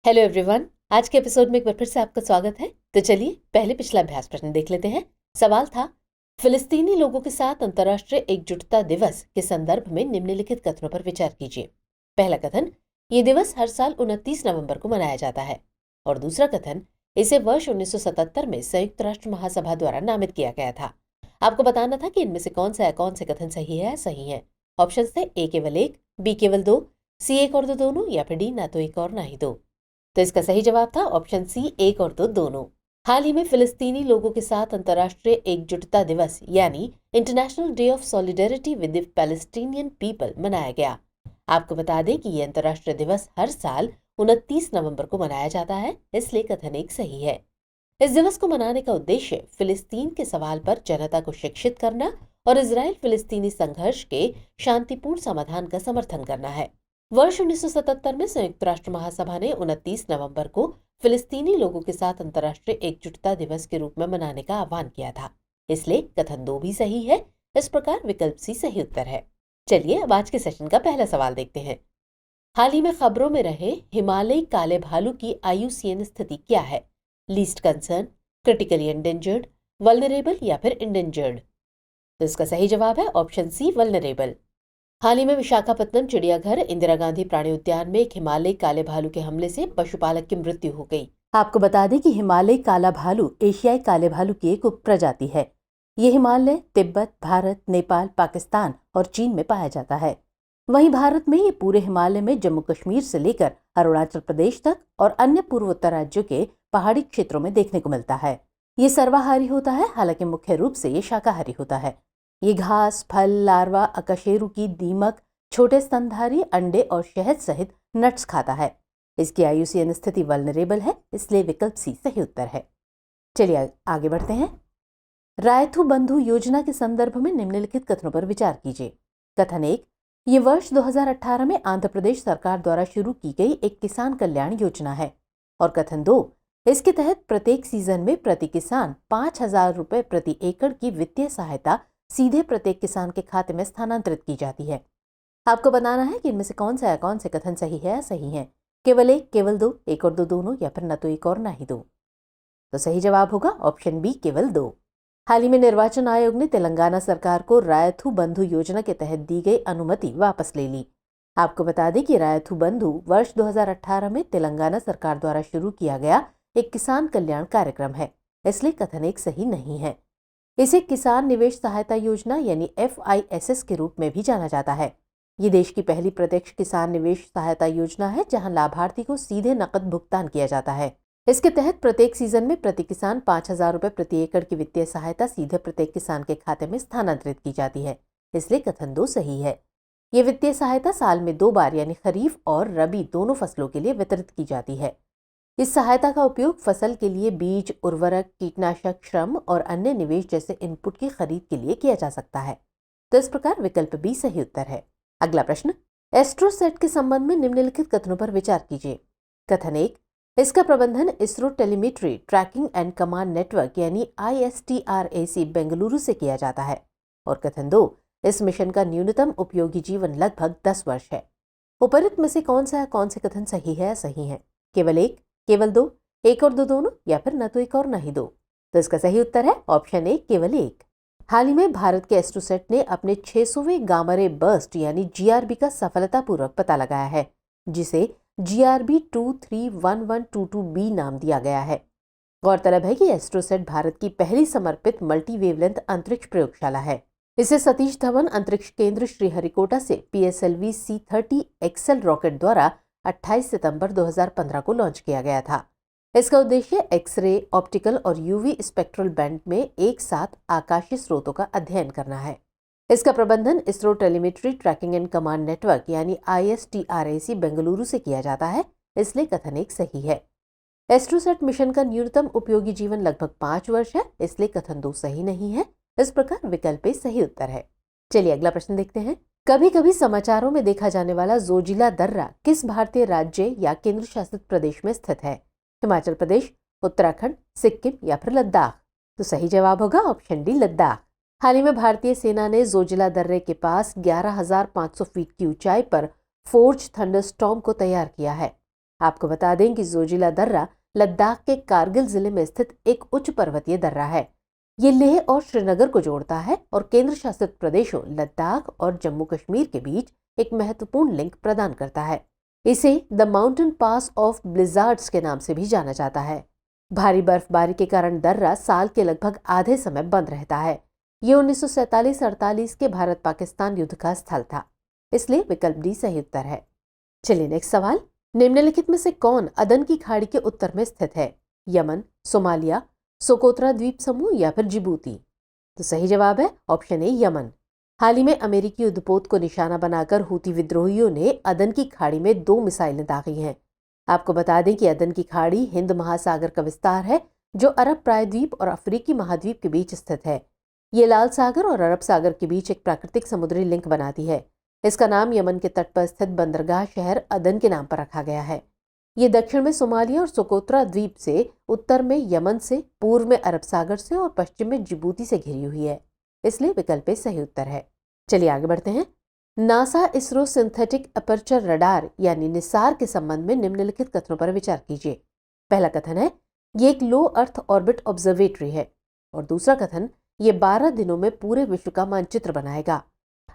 Hello everyone. आज के episode में एक बार फिर से आपका स्वागत है। तो चलिए पहले पिछला अभ्यास प्रश्न देख लेते हैं। सवाल था, फिलिस्तीनी लोगों के साथ अंतर्राष्ट्रीय एकजुटता दिवस के संदर्भ में निम्नलिखित कथनों पर विचार कीजिए। पहला कथन, ये दिवस हर साल 29 नवंबर को मनाया जाता है। और दूसरा कथन, इसे वर्ष 1977 में संयुक्त राष्ट्र महासभा द्वारा नामित किया गया था। आपको बताना था कि इनमें से कौन से कथन सही है या सही है। ऑप्शन थे ए केवल एक, बी केवल दो, सी एक और दो दोनों, या फिर डी ना तो एक और ना ही दो। तो इसका सही जवाब था ऑप्शन सी, एक और दो दोनों। हाल ही में फिलिस्तीनी लोगों के साथ अंतर्राष्ट्रीय एकजुटता दिवस यानी international day of solidarity with the Palestinian people मनाया गया। आपको बता दें कि यह अंतर्राष्ट्रीय दिवस हर साल 29 नवंबर को मनाया जाता है, इसलिए कथन एक सही है। इस दिवस को मनाने का उद्देश्य फिलिस्तीन के सवाल पर जनता को शिक्षित करना और इजराइल फिलिस्तीनी संघर्ष के शांतिपूर्ण समाधान का समर्थन करना है। वर्ष 1977 में संयुक्त राष्ट्र महासभा ने 29 नवंबर को फिलिस्तीनी लोगों के साथ अंतर्राष्ट्रीय एकजुटता दिवस के रूप में मनाने का आह्वान किया था, इसलिए कथन दो भी सही है। इस प्रकार विकल्प सी सही उत्तर है। चलिए अब आज के सेशन का पहला सवाल देखते हैं। हाल ही में खबरों में रहे हिमालयी काले भालू की IUCN स्थिति क्या है? Least concern, critically endangered, vulnerable या फिर इंडेंजर्ड? तो इसका सही जवाब है ऑप्शन सी, वल्नरेबल। हाल ही में विशाखापत्तनम चिड़ियाघर इंदिरा गांधी प्राणी उद्यान में एक हिमालयी काले भालू के हमले से पशुपालक की मृत्यु हो गई। आपको बता दें कि हिमालयी काला भालू एशियाई काले भालू की एक उपप्रजाति है। ये हिमालय, तिब्बत, भारत, नेपाल, पाकिस्तान और चीन में पाया जाता है। वहीं भारत में ये पूरे हिमालय में जम्मू कश्मीर से लेकर अरुणाचल प्रदेश तक और अन्य पूर्वोत्तर राज्यों के पहाड़ी क्षेत्रों में देखने को मिलता है। ये सर्वाहारी होता है, हालांकि मुख्य रूप से ये शाकाहारी होता है। ये घास, फल, लार्वा, अकशेरुकी, दीमक, छोटे स्तनधारी, अंडे और शहद सहित नट्स खाता है। इसकी IUCN स्थिति वल्नरेबल है, इसलिए विकल्प सी सही उत्तर है। चलिए आगे बढ़ते हैं। रायथू बंधु योजना के संदर्भ में निम्नलिखित कथनों पर विचार कीजिए। कथन एक, ये वर्ष 2018 में आंध्र प्रदेश सरकार द्वारा शुरू की गई एक किसान कल्याण योजना है। और कथन दो, इसके तहत प्रत्येक सीजन में प्रति किसान 5,000 रुपए प्रति एकड़ की वित्तीय सहायता सीधे प्रत्येक किसान के खाते में स्थानांतरित की जाती है। आपको बताना है कि इनमें से कौन से कथन सही है या सही है। केवल एक, केवल दो, एक और दो दोनों, या फिर न तो एक और ना ही दो। तो सही जवाब होगा ऑप्शन बी, केवल दो। हाल ही में निर्वाचन आयोग ने तेलंगाना सरकार को रायथू बंधु योजना के तहत दी गई अनुमति वापस ले ली। आपको बता दें कि रायथू बंधु वर्ष 2018 में तेलंगाना सरकार द्वारा शुरू किया गया एक किसान कल्याण कार्यक्रम है, इसलिए कथन एक सही नहीं है। इसे किसान निवेश सहायता योजना यानी FISS के रूप में भी जाना जाता है। ये देश की पहली प्रत्यक्ष किसान निवेश सहायता योजना है, जहां लाभार्थी को सीधे नकद भुगतान किया जाता है। इसके तहत प्रत्येक सीजन में प्रति किसान 5,000 रुपए प्रति एकड़ की वित्तीय सहायता सीधे प्रत्येक किसान के खाते में स्थानांतरित की जाती है, इसलिए कथन दो सही है। ये वित्तीय सहायता साल में 2 बार यानी खरीफ और रबी दोनों फसलों के लिए वितरित की जाती है। इस सहायता का उपयोग फसल के लिए बीज, उर्वरक, कीटनाशक, श्रम और अन्य निवेश जैसे इनपुट की खरीद के लिए किया जा सकता है। तो इस प्रकार विकल्प बी सही उत्तर है। अगला प्रश्न, एस्ट्रोसेट के संबंध में निम्नलिखित कथनों पर विचार कीजिए। कथन एक, इसका प्रबंधन ISRO telemetry tracking and command network यानी ISTRAC बेंगलुरु से किया जाता है। और कथन दो, इस मिशन का न्यूनतम उपयोगी जीवन लगभग 10 वर्ष है। उपरोक्त में से कौन से कथन सही है या सही है? केवल एक, केवल दो, एक और दो दोनों, या फिर न तो एक और ना ही दो? तो इसका सही उत्तर है ऑप्शन ए, केवल एक। हाल ही में भारत के एस्ट्रोसेट ने अपने 600वें गामा-रे बर्स्ट यानी GRB का सफलतापूर्वक पता लगाया है, जिसे GRB 231122B नाम दिया गया है। गौरतलब है कि एस्ट्रोसेट भारत की पहली समर्पित मल्टी वेवलेंथ अंतरिक्ष प्रयोगशाला है। इसे सतीश धवन अंतरिक्ष केंद्र श्रीहरिकोटा से PSLV C30 एक्सेल रॉकेट द्वारा 28 सितंबर 2015 को लॉन्च किया गया था। इसका उद्देश्य एक्सरे, ऑप्टिकल और UV स्पेक्ट्रल बैंड में एक साथ आकाशीय स्रोतों का अध्ययन करना है। इसका प्रबंधन ISRO telemetry tracking and command network यानी ISTRAC बेंगलुरु से किया जाता है, इसलिए कथन एक सही है। एस्ट्रोसेट मिशन का न्यूनतम उपयोगी जीवन लगभग 5 वर्ष है, इसलिए कथन दो सही नहीं है। इस प्रकार विकल्प ए सही उत्तर है। चलिए अगला प्रश्न देखते हैं। कभी कभी समाचारों में देखा जाने वाला जोजिला दर्रा किस भारतीय राज्य या केंद्र शासित प्रदेश में स्थित है? हिमाचल प्रदेश, उत्तराखंड, सिक्किम या फिर लद्दाख? तो सही जवाब होगा ऑप्शन डी, लद्दाख। हाल ही में भारतीय सेना ने जोजिला दर्रे के पास 11,500 फीट की ऊंचाई पर फोर्ज थंडरस्टॉर्म को तैयार किया है। आपको बता दें कि जोजिला दर्रा लद्दाख के कारगिल जिले में स्थित एक उच्च पर्वतीय दर्रा है। ये लेह और श्रीनगर को जोड़ता है और केंद्र शासित प्रदेशों लद्दाख और जम्मू कश्मीर के बीच एक महत्वपूर्ण लिंक प्रदान करता है। इसे द माउंटेन पास ऑफ ब्लिजार्ड्स के नाम से भी जाना जाता है। भारी बर्फबारी के कारण दर्रा साल के लगभग आधे समय बंद रहता है। ये 1947-48 के भारत पाकिस्तान युद्ध का स्थल था, इसलिए विकल्प डी सही उत्तर है। चलिए नेक्स्ट सवाल, निम्नलिखित में से कौन अदन की खाड़ी के उत्तर में स्थित है? यमन, सोमालिया, सोकोत्रा द्वीप समूह या फिर जिबूती? तो सही जवाब है ऑप्शन ए यमन। हाल ही में अमेरिकी युद्धपोत को निशाना बनाकर हूती विद्रोहियों ने अदन की खाड़ी में 2 मिसाइलें दागी हैं। आपको बता दें कि अदन की खाड़ी हिंद महासागर का विस्तार है जो अरब प्रायद्वीप और अफ्रीकी महाद्वीप के बीच स्थित है। ये लाल सागर और अरब सागर के बीच एक प्राकृतिक समुद्री लिंक बनाती है। इसका नाम यमन के तट पर स्थित बंदरगाह शहर अदन के नाम पर रखा गया है। ये दक्षिण में सोमालिया और सोकोत्रा द्वीप से, उत्तर में यमन से, पूर्व में अरब सागर से और पश्चिम में जिबूती से घिरी हुई है, इसलिए विकल्प ए सही उत्तर है। चलिए आगे बढ़ते हैं। NASA ISRO synthetic aperture radar यानी निसार के संबंध में निम्नलिखित कथनों पर विचार कीजिए। पहला कथन है ये एक लो अर्थ ऑर्बिट ऑब्जर्वेटरी है, और दूसरा कथन ये 12 दिनों में पूरे विश्व का मानचित्र बनाएगा।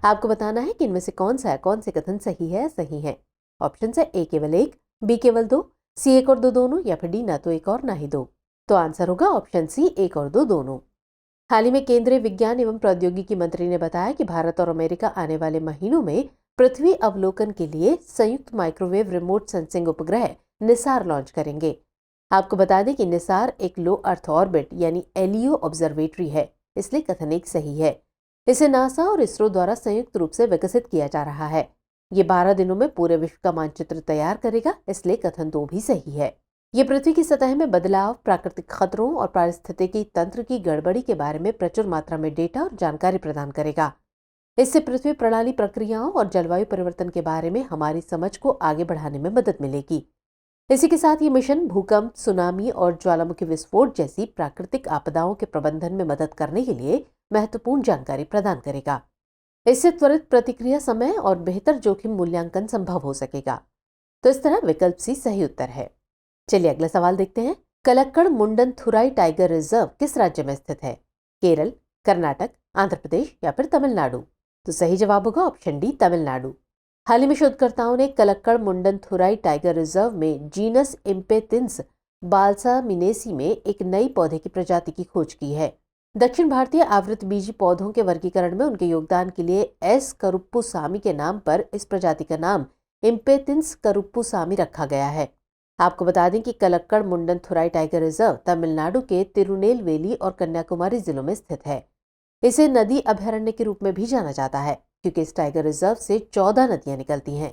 आपको बताना है कि इनमें से कौन से कथन सही है। सही है ऑप्शन है ए केवल 1, बी केवल 2, सी 1 और 2 दोनों, या फिर डी ना तो 1 और ना ही 2। तो आंसर होगा ऑप्शन सी 1 और 2 दोनों। हाल ही में केंद्रीय विज्ञान एवं प्रौद्योगिकी मंत्री ने बताया कि भारत और अमेरिका आने वाले महीनों में पृथ्वी अवलोकन के लिए संयुक्त माइक्रोवेव रिमोट सेंसिंग उपग्रह निसार लॉन्च करेंगे। आपको बता दें कि निसार एक लो अर्थ ऑर्बिट यानी एलईओ ऑब्जर्वेटरी है, इसलिए कथन 1 सही है। इसे नासा और इसरो द्वारा संयुक्त रूप से विकसित किया जा रहा है। ये 12 दिनों में पूरे विश्व का मानचित्र तैयार करेगा, इसलिए कथन 2 भी सही है। ये पृथ्वी की सतह में बदलाव, प्राकृतिक खतरों और पारिस्थितिकी तंत्र की गड़बड़ी के बारे में प्रचुर मात्रा में डेटा और जानकारी प्रदान करेगा। इससे पृथ्वी प्रणाली प्रक्रियाओं और जलवायु परिवर्तन के बारे में हमारी समझ को आगे बढ़ाने में मदद मिलेगी। इसी के साथ ये मिशन भूकंप, सुनामी और ज्वालामुखी विस्फोट जैसी प्राकृतिक आपदाओं के प्रबंधन में मदद करने के लिए महत्वपूर्ण जानकारी प्रदान करेगा। इससे त्वरित प्रतिक्रिया समय और बेहतर जोखिम मूल्यांकन संभव हो सकेगा। तो इस तरह विकल्प सी सही उत्तर है। चलिए अगला सवाल देखते हैं। कलक्कड़ मुंडनथुराई टाइगर रिजर्व किस राज्य में स्थित है? केरल, कर्नाटक, आंध्र प्रदेश या फिर तमिलनाडु? तो सही जवाब होगा ऑप्शन डी तमिलनाडु। हाल ही में शोधकर्ताओं ने कलक्कड़ मुंडनथुराई टाइगर रिजर्व में जीनस इम्पेतिन्स बाल्सामिनेसी में एक नई पौधे की प्रजाति की खोज की है। दक्षिण भारतीय आवृतबीजी पौधों के वर्गीकरण में उनके योगदान के लिए एस करुप्पुसामी के नाम पर इस प्रजाति का नाम इम्पेतिन्स करुप्पुसामी रखा गया है। आपको बता दें कि कलक्कड़ मुंडनथुराई टाइगर रिजर्व तमिलनाडु के तिरुनेलवेली और कन्याकुमारी जिलों में स्थित है। इसे नदी अभयारण्य के रूप में भी जाना जाता है क्योंकि इस टाइगर रिजर्व से 14 नदियां निकलती हैं।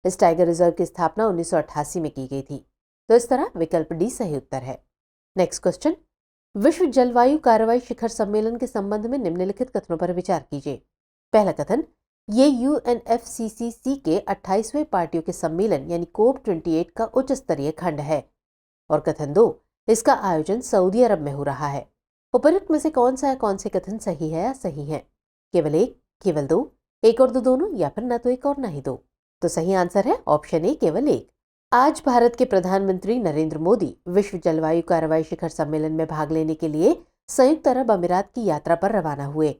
इस टाइगर रिजर्व की स्थापना 1988 में की गई थी। तो इस तरह विकल्प डी सही उत्तर है। नेक्स्ट क्वेश्चन, विश्व जलवायु कार्रवाई शिखर सम्मेलन के संबंध में निम्नलिखित कथनों पर विचार कीजिए। पहला कथन, ये यूएनएफसीसीसी के 28वें पार्टियों के सम्मेलन यानी कोप 28 का उच्च स्तरीय खंड है। और कथन 2, इसका आयोजन सऊदी अरब में हो रहा है। उपरोक्त में से कौन से कथन सही है या सही है? केवल 1, केवल 2, 1 और 2 दोनों, या फिर ना तो 1 और ना ही 2? तो सही आंसर है ऑप्शन ए केवल 1। आज भारत के प्रधानमंत्री नरेंद्र मोदी विश्व जलवायु कार्रवाई शिखर सम्मेलन में भाग लेने के लिए संयुक्त अरब अमीरात की यात्रा पर रवाना हुए।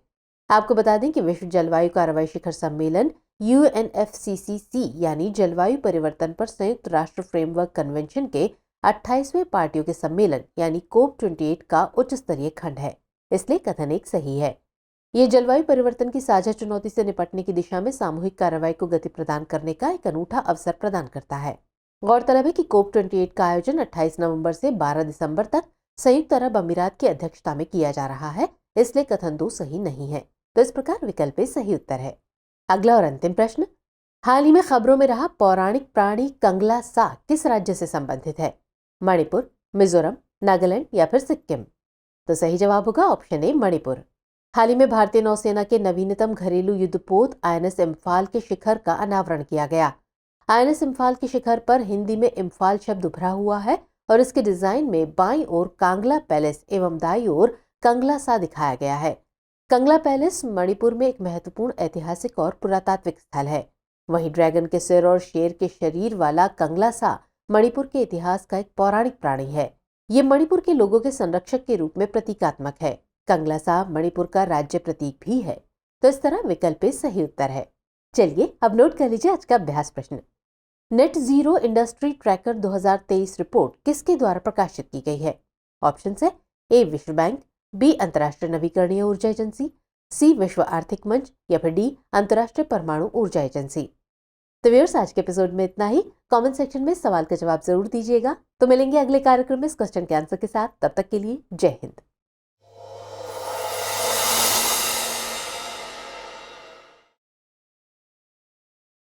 आपको बता दें कि विश्व जलवायु कार्रवाई शिखर सम्मेलन यूएनएफसीसीसी यानी जलवायु परिवर्तन पर संयुक्त राष्ट्र फ्रेमवर्क कन्वेंशन के 28वें पार्टियों के सम्मेलन यानी कोप 28 का उच्च स्तरीय खंड है, इसलिए कथन 1 सही है। ये जलवायु परिवर्तन की साझा चुनौती से निपटने की दिशा में सामूहिक कार्रवाई को गति प्रदान करने का एक अनूठा अवसर प्रदान करता है। गौरतलब है कि कोप 28 का आयोजन 28 नवंबर से 12 दिसंबर तक संयुक्त अरब अमीरात की अध्यक्षता में किया जा रहा है, इसलिए कथन 2 सही नहीं है। तो इस प्रकार विकल्प सही उत्तर है। अगला और अंतिम प्रश्न, हाल ही में खबरों में रहा पौराणिक प्राणी कंगला सा किस राज्य से संबंधित है? मणिपुर, मिजोरम, नागालैंड या फिर सिक्किम? तो सही जवाब होगा ऑप्शन ए मणिपुर। हाल ही में भारतीय नौसेना के नवीनतम घरेलू युद्धपोत आईएनएस इम्फाल के शिखर का अनावरण किया गया। आईएनएस इम्फाल के शिखर पर हिंदी में इम्फाल शब्द उभरा हुआ है और इसके डिजाइन में बाईं ओर कांगला पैलेस एवं दाईं ओर कंगला सा दिखाया गया है। कंगला पैलेस मणिपुर में एक महत्वपूर्ण ऐतिहासिक और पुरातात्विक स्थल है। वहीं ड्रैगन के सिर और शेर के शरीर वाला कंगला सा मणिपुर के इतिहास का एक पौराणिक प्राणी है। ये मणिपुर के लोगों के संरक्षक के रूप में प्रतीकात्मक है। कंगला सांप मणिपुर का राज्य प्रतीक भी है। तो इस तरह विकल्प ए सही उत्तर है। चलिए अब नोट कर लीजिए आज का अभ्यास प्रश्न। Net zero industry tracker 2023 report किसके द्वारा प्रकाशित की गई है? ऑप्शन है ए विश्व बैंक, बी अंतर्राष्ट्रीय नवीकरणीय ऊर्जा एजेंसी, सी विश्व आर्थिक मंच या फिर डी अंतर्राष्ट्रीय परमाणु ऊर्जा एजेंसी। तो व्यूअर्स, आज के एपिसोड में इतना ही। कमेंट सेक्शन में सवाल का जवाब जरूर दीजिएगा। तो मिलेंगे अगले कार्यक्रम में इस क्वेश्चन के आंसर के साथ। तब तक के लिए जय हिंद।